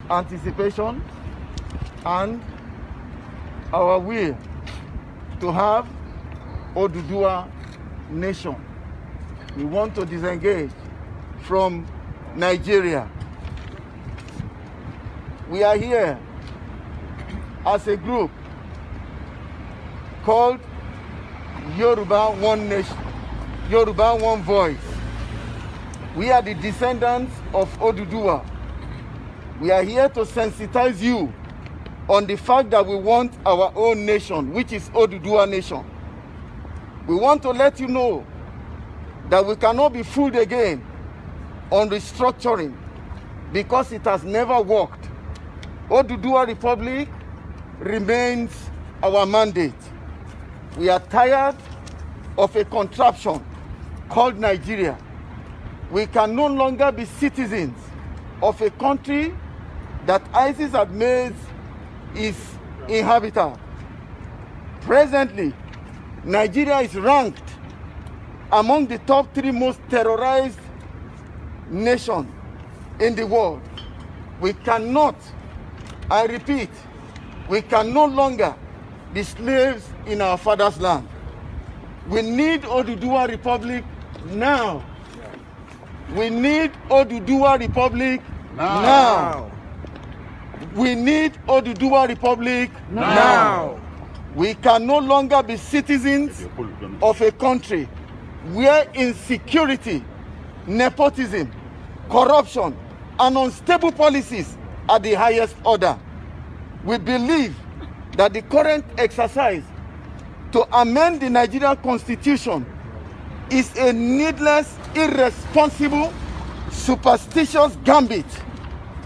anticipation and our will to have Oduduwa nation. We want to disengage from Nigeria. We are here as a group called Yoruba One Nation, Yoruba One Voice. We are the descendants of Oduduwa. We are here to sensitize you on the fact that we want our own nation, which is Oduduwa nation. We want to let you know that we cannot be fooled again on restructuring because it has never worked. Oduduwa Republic remains our mandate. We are tired of a contraption called Nigeria. We can no longer be citizens of a country that ISIS has made its inhabitant. Presently, Nigeria is ranked among the top 3 most terrorized nations in the world. We cannot, I repeat, we can no longer be slaves in our father's land. We need Oduduwa Republic now. We need Oduduwa Republic now. We need Oduduwa Republic now. We can no longer be citizens of a country where insecurity, nepotism, corruption, and unstable policies are the highest order. We believe that the current exercise to amend the Nigerian Constitution is a needless, irresponsible, superstitious gambit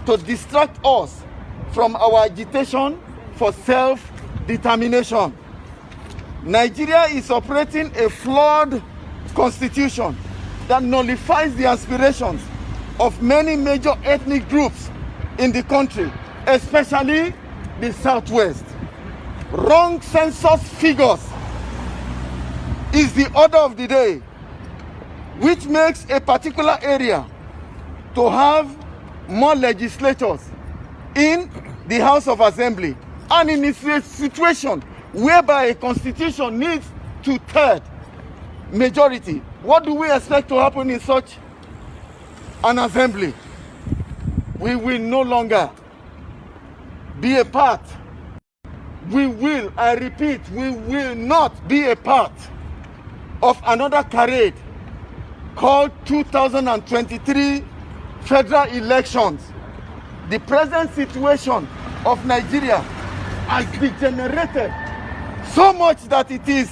to distract us from our agitation for self-determination. Nigeria is operating a flawed constitution that nullifies the aspirations of many major ethnic groups in the country, especially the Southwest. Wrong census figures is the order of the day, which makes a particular area to have more legislators in the House of Assembly, and in a situation whereby a constitution needs 2/3 majority. What do we expect to happen in such an assembly? We will no longer be a part. We will, I repeat, we will not be a part of another charade called 2023 federal elections. The present situation of Nigeria has degenerated so much that it is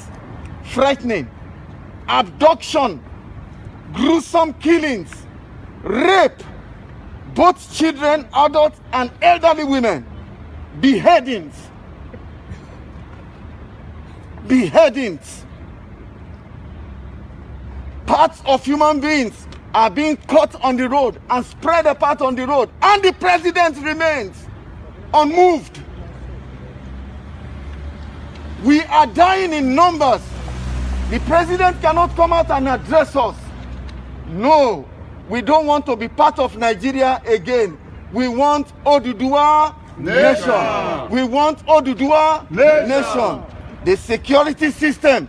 frightening. Abduction, gruesome killings, rape, both children, adults, and elderly women, beheadings, parts of human beings are being cut on the road and spread apart on the road, and the president remains unmoved. We are dying in numbers. The president cannot come out and address us. No, we don't want to be part of Nigeria again. We want Oduduwa nation. We want Oduduwa nation. The security system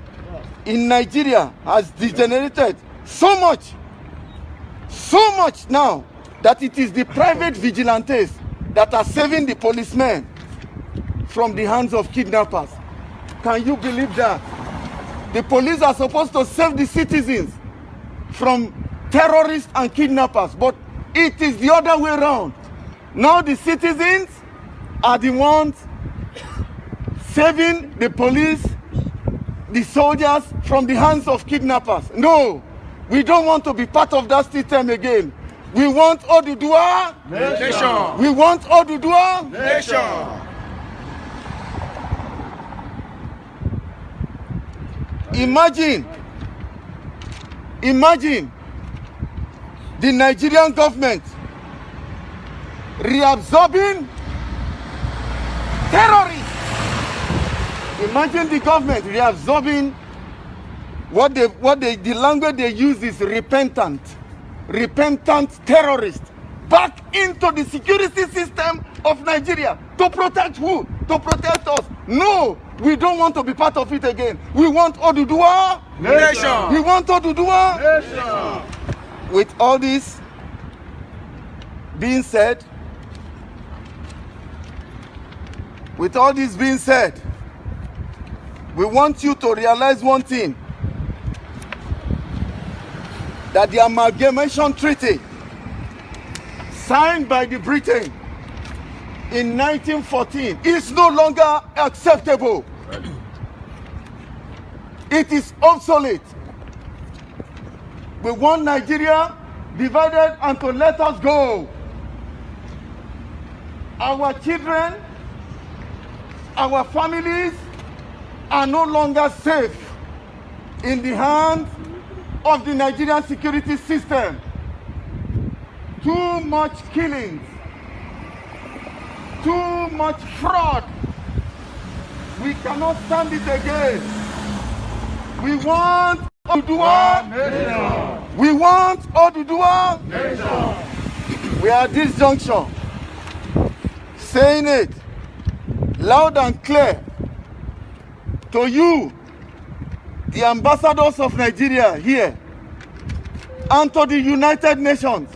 in Nigeria has degenerated so much now that it is the private vigilantes that are saving the policemen from the hands of kidnappers. Can you believe that? The police are supposed to save the citizens from terrorists and kidnappers, but it is the other way around. Now the citizens are the ones saving the police, the soldiers from the hands of kidnappers. No, we don't want to be part of that system again. We want Oduduwa nation. We want Oduduwa nation. Imagine the Nigerian government reabsorbing terrorists. Imagine the government reabsorbing the language they use is repentant terrorists back into the security system of Nigeria. To protect who? To protect us. No, we don't want to be part of it again. We want Oduduwa Nation. We want Oduduwa Nation. With all this being said, we want you to realize one thing, that the Amalgamation Treaty signed by the Britain in 1914 is no longer acceptable. It is obsolete. We want Nigeria divided and to let us go. Our children, our families are no longer safe in the hands of the Nigerian security system. Too much killings, too much fraud. We cannot stand it again. We want Oduduwa Nation. We want Oduduwa Nation. We are at this junction saying it loud and clear to you, the ambassadors of Nigeria here, and to the United Nations.